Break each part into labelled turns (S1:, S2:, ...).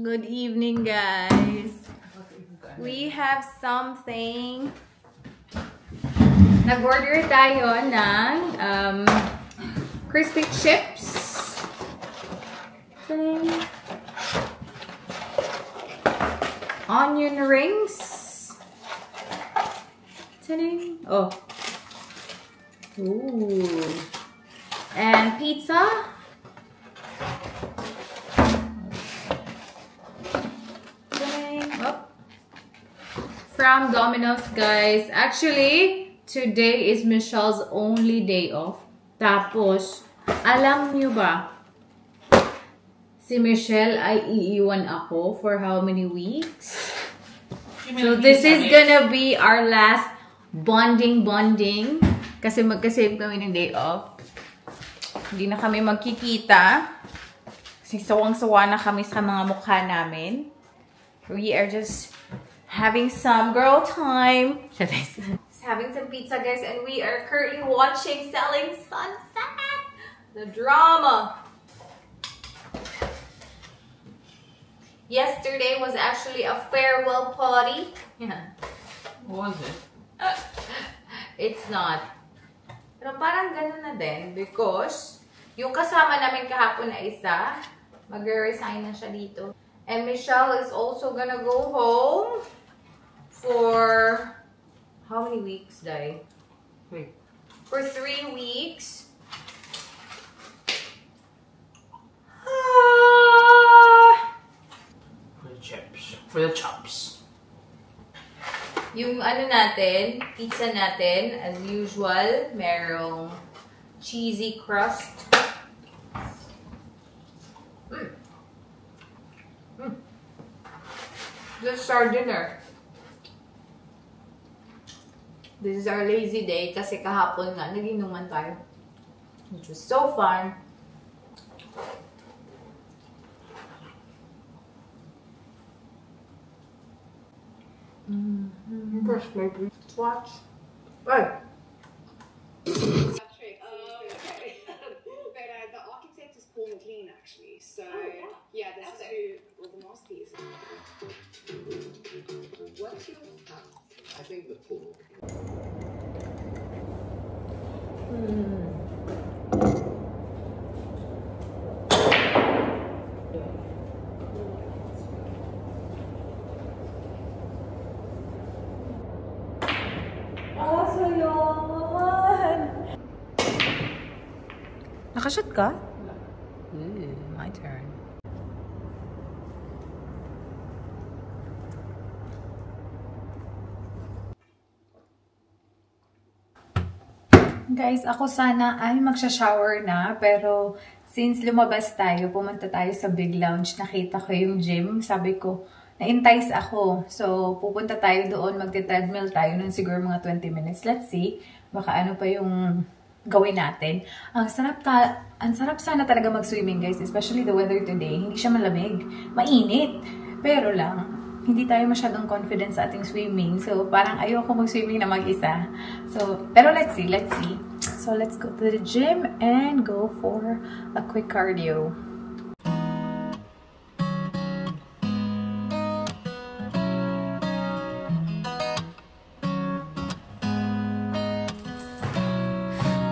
S1: Good evening, guys. We have something. Nag-order tayo ng crispy chips. Onion rings. Oh. Ooh. And pizza. From Domino's, guys. Actually, today is Michelle's only day off. Tapos, alam niyo ba, si Michelle ay iiwan ako for how many weeks? So, this is gonna be our last bonding. Kasi magkasave kami ng day off. Hindi na kami magkikita. Kasi sawang-sawa na kami sa mga mukha namin. We are just having some girl time. Just having some pizza, guys, and we are currently watching Selling Sunset. The drama. Yesterday was actually a farewell party. Yeah.
S2: Was it?
S1: It's not. Pero parang ganun na din because yung kasama namin kahapon na isa, mag-resign na siya dito. And Michelle is also gonna go home for how many weeks, Dai?
S2: Wait.
S1: For 3 weeks.
S2: For the chips. For the chops.
S1: Yung ano natin, pizza natin, as usual, merong cheesy crust. Let's start dinner. This is our lazy day kasi kahapon nga naginuman tayo. Which was so fun.
S2: Brush my breath.
S1: Watch. Right.
S3: Okay. But the architect is Paul McLean, actually. So, yeah, this is who the masterpiece. What's your I think the pool.
S1: Nakashoot ka? My turn. Guys, ako sana ay magsha-shower na, pero since lumabas tayo, pumunta tayo sa Big Lounge, nakita ko yung gym, sabi ko, na-entice ako. So, pupunta tayo doon, magte-treadmill tayo nun siguro mga 20 minutes. Let's see, baka ano pa yung gawin natin. Ang sarap sana talaga mag-swimming, guys, especially the weather today. Hindi siya malamig, mainit. Pero lang, hindi tayo masyadong confident sa ating swimming. So, parang ayoko mag-swimming na mag-isa. So, pero let's see. So, let's go to the gym and go for a quick cardio.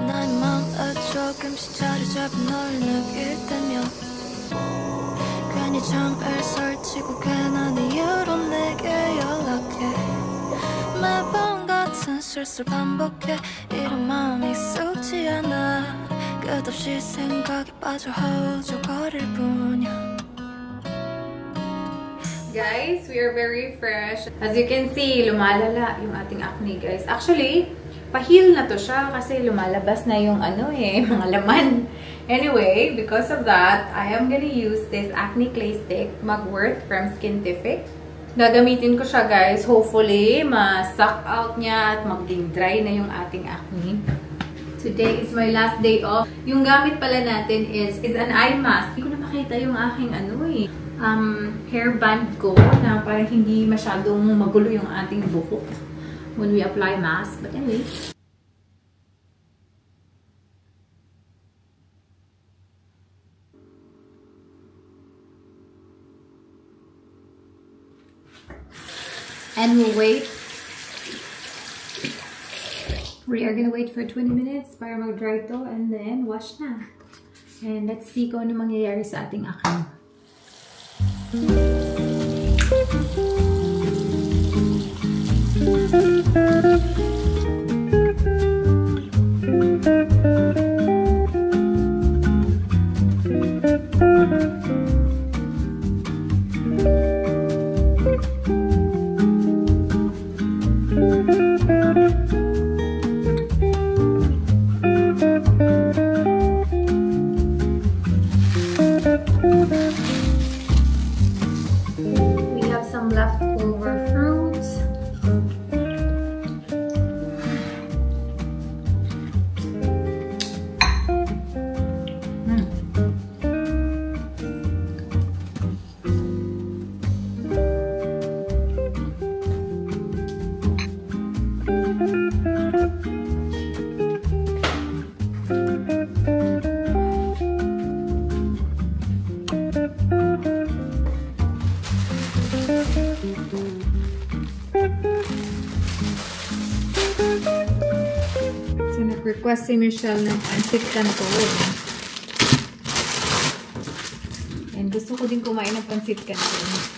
S4: 난 맘에 조금씩 자리 잡은 널 느낄 때면 괜히 잠을 설치고 괜한 이유로 내게 연락해 매번 같은 실수를 반복해 이런 마음이 익숙지 않아 끝없이 생각에 빠져 허우적거릴 뿐이야.
S1: Guys, we are very fresh. As you can see, lumalala yung ating acne, guys. Actually, pa-heal na to siya kasi lumalabas na yung mga laman. Anyway, because of that, I am gonna use this acne clay stick, Mugwort from Skintific. Gagamitin ko siya, guys. Hopefully, ma-suck out niya at maging dry na yung ating acne. Today is my last day off. Yung gamit pala natin is an eye mask. Hindi ko na makita yung aking hairband ko na parang hindi masyadong magulo yung ating buhok when we apply mask. But anyway, And we'll wait. We are gonna wait for 20 minutes para mag-dry to and then wash na. And let's see kung ano mangyayari sa ating akam. We have some leftover fruits. So, nag-request si Michelle ng pancit canton. And gusto ko din kumain ng pancit canton.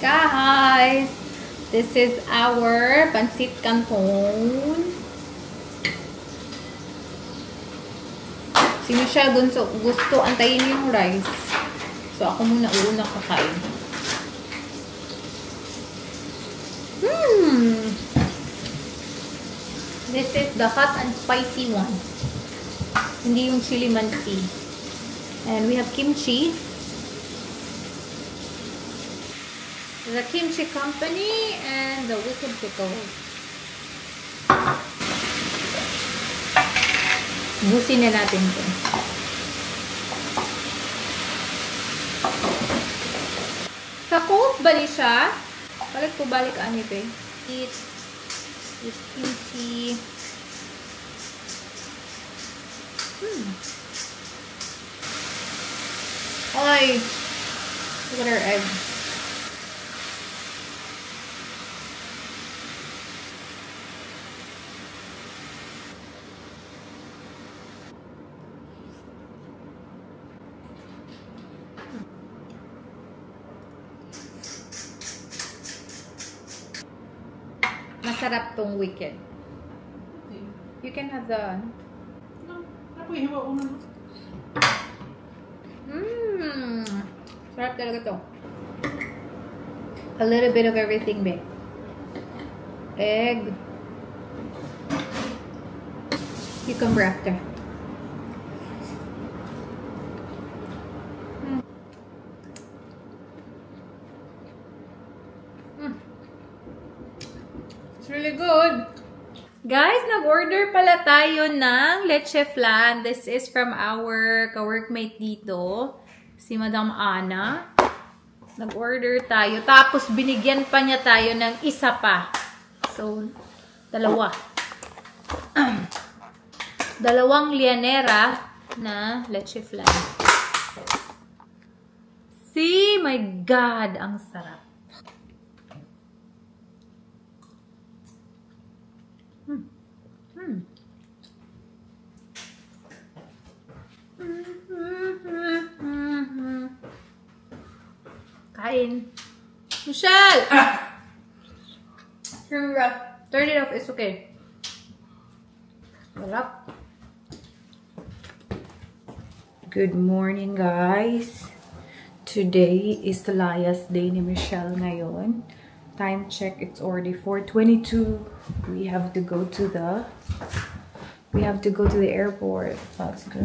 S1: Guys, this is our pancit canton. Si Michelle gusto antayin yung rice. So, ako muna uuna kakain. This is the hot and spicy one. Hindi yung chili mansi. And we have kimchi. The Kimchi Company and the Wicked Pickles. Busin na natin ito. Sa cold ba ni siya? Balik anito eh. Eat with kimchi. Ay! Look at our eggs. Masarap tong Wicked. You can have the... Sarap talaga to. A little bit of everything, babe. Egg. Cucumber after. It's really good. Guys, nag-order pala tayo ng leche flan. This is from our ka-workmate dito, si Madam Ana. Nag-order tayo. Tapos, binigyan pa niya tayo ng isa pa. So, dalawa. Dalawang lianera na leche flan. See? My God, ang sarap. Kain. Michelle! Turn it off. It's okay. Sarap. Good morning, guys. Today is the last day ni Michelle ngayon. Time check, it's already 4:22. We have to go to the airport. Let's go.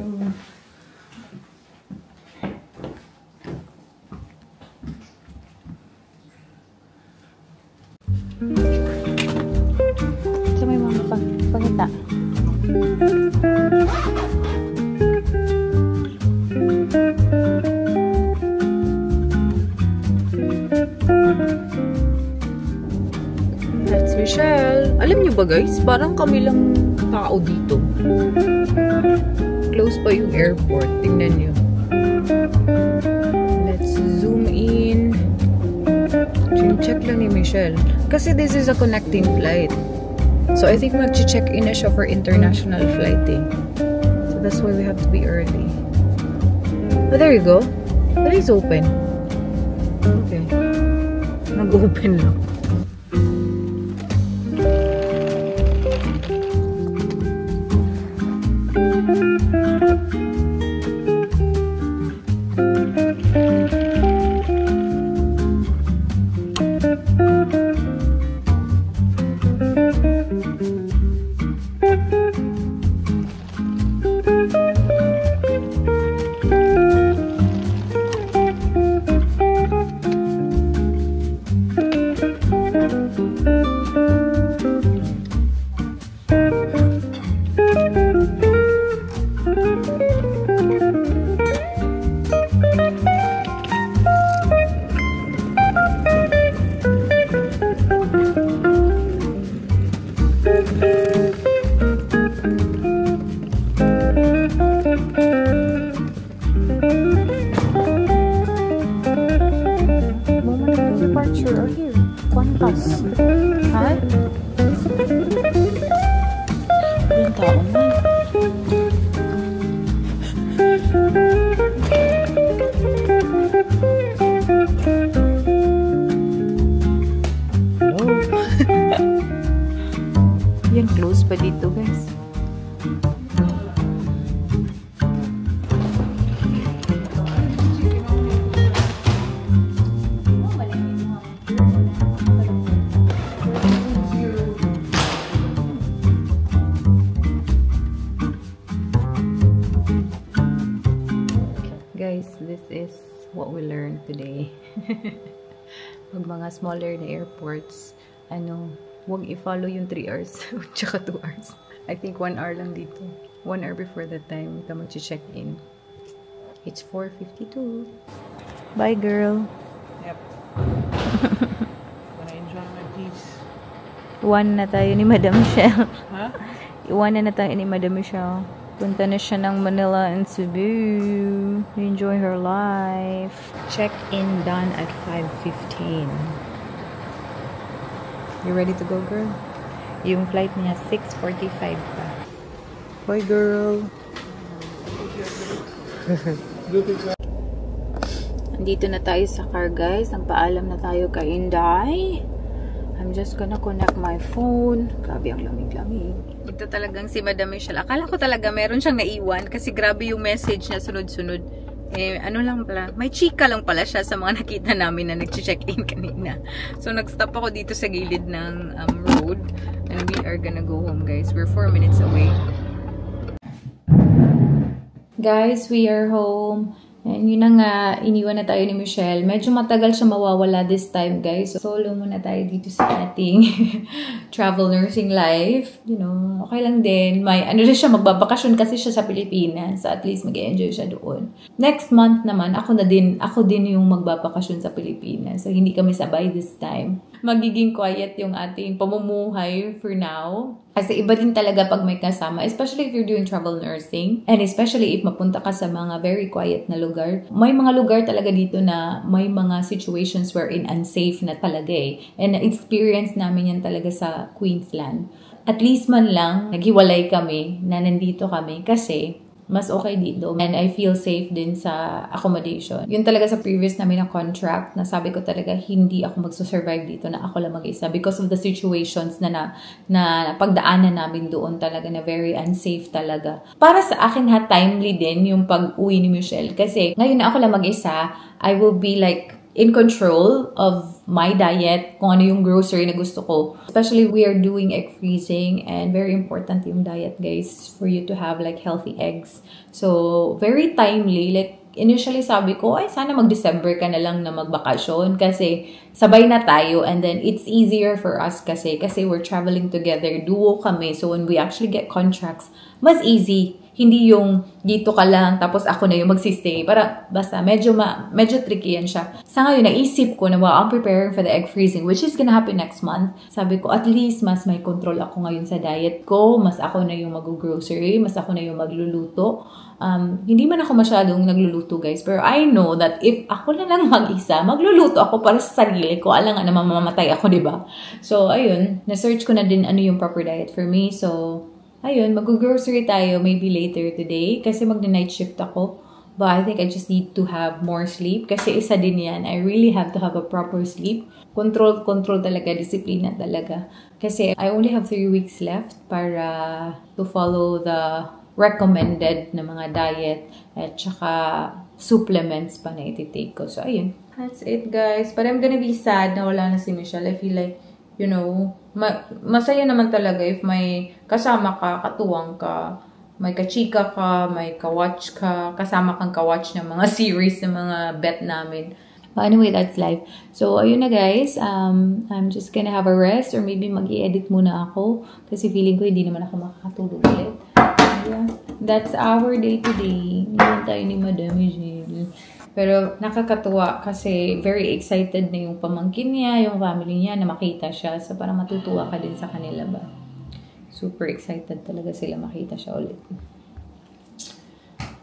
S1: So may mga pangita. That's Michelle. Alam niyo ba guys, parang kami lang tao dito. Close pa yung airport. Tingnan niyo. Let's zoom in. Check lang ni Michelle. Kasi this is a connecting flight. So I think mag-check in na siya for international flight eh. So that's why we have to be early. Oh, there you go. That is open. Okay. Nag-open lang. Departure here. Qantas. Ha? Ilang tao na? Hello? Yan, close pa dito guys. Guys, this is what we learned today. Pag mga smaller na airports, huwag i-follow yung 3 hours tsaka 2 hours. I think 1 hour lang dito. 1 hour before the time ka mag-check in. It's 4:52. Bye, girl.
S2: Yep. Gonna enjoy my peace.
S1: Iwan na tayo ni Madam Michelle.
S2: Huh?
S1: Iwanan na tayo ni Madam Michelle. Punta na siya ng Manila and Cebu. Enjoy her life. Check-in done at 5:15. You ready to go, girl? Yung flight niya 6:45 pa. Bye, girl. Andito na tayo sa car, guys. Nagpaalam na tayo kay Inday. I'm just gonna connect my phone. Grabe ang lamig-lamig. Ito talagang si Madam Michelle. Akala ko talaga meron siyang naiwan kasi grabe yung message niya sunod-sunod. Ano lang pala, may chika lang pala siya sa mga nakita namin na nag-check-in kanina. So, nag-stop ako dito sa gilid ng road and we are gonna go home, guys. We're 4 minutes away. Guys, we are home. And yun na nga, iniwan na tayo ni Michelle. Medyo matagal siya mawawala this time, guys. So, solo muna tayo dito sa ating travel nursing life. You know, okay lang din. May, ano rin siya, magbabakasyon kasi siya sa Pilipinas. So, at least mag-enjoy siya doon. Next month naman, ako din yung magbabakasyon sa Pilipinas. So, hindi kami sabay this time. Magiging quiet yung ating pamumuhay for now. Kasi iba din talaga pag may kasama, especially if you're doing travel nursing. And especially if mapunta ka sa mga very quiet na lugar. May mga lugar talaga dito na may mga situations wherein unsafe na talaga eh. And experience namin yan talaga sa Queensland. At least man lang, naghiwalay kami na nandito kami kasi mas okay dito. And I feel safe din sa accommodation. Yun talaga sa previous namin na contract na sabi ko talaga hindi ako magsusurvive dito na ako lang mag-isa because of the situations na pagdaanan namin doon talaga na very unsafe talaga. Para sa akin timely din yung pag-uwi ni Michelle kasi ngayon na ako lang mag-isa, I will be like in control of my diet, kung ano yung grocery na gusto ko. Especially we are doing egg freezing and very important yung diet, guys, for you to have like healthy eggs. So, very timely. Like, initially sabi ko, ay sana mag-December ka na lang na magbakasyon kasi sabay na tayo and then it's easier for us kasi we're traveling together, duo kami. So, when we actually get contracts, mas easy. Hindi yung dito ka lang tapos ako na yung magsistay. Para basta medyo tricky yan siya. Sa ngayon, naisip ko na while I'm preparing for the egg freezing, which is gonna happen next month, sabi ko at least mas may control ako ngayon sa diet ko. Mas ako na yung mag-grocery. Mas ako na yung magluluto. Hindi man ako masyadong nagluluto, guys. Pero I know that if ako na lang mag-isa, magluluto ako para sa sarili ko. Alam nga na mamamatay ako, diba? So, ayun. Na-search ko na din ano yung proper diet for me. So, ayun, mag-grocery tayo maybe later today kasi mag-night shift ako. But I think I just need to have more sleep kasi isa din yan. I really have to have a proper sleep. Control talaga, disiplina talaga. Kasi I only have 3 weeks left para to follow the recommended na mga diet at saka supplements pa na iti-take ko. So, ayun. That's it, guys. But I'm gonna be sad na wala na si Michelle. I feel like, you know, masaya naman talaga if may kasama ka, katuwang ka, may kachika ka, may ka-watch ka, kasama kang ka-watch ng mga series ng mga bet namin. But anyway, that's life. So, ayun na guys. I'm just gonna have a rest or maybe mag-i-edit muna ako kasi feeling ko hindi naman ako makakatulog ulit. Yeah, that's our day today. Hindi tayo ni Madam Michelle. Pero nakakatuwa kasi very excited na yung pamangkin niya, yung family niya na makita siya. So parang matutuwa ka din sa kanila ba? Super excited talaga sila makita siya ulit.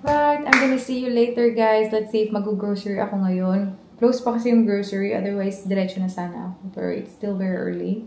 S1: Right, I'm gonna see you later, guys. Let's see if mag-grocery ako ngayon. Close pa kasi yung grocery, otherwise diretso na sana ako. Pero it's still very early.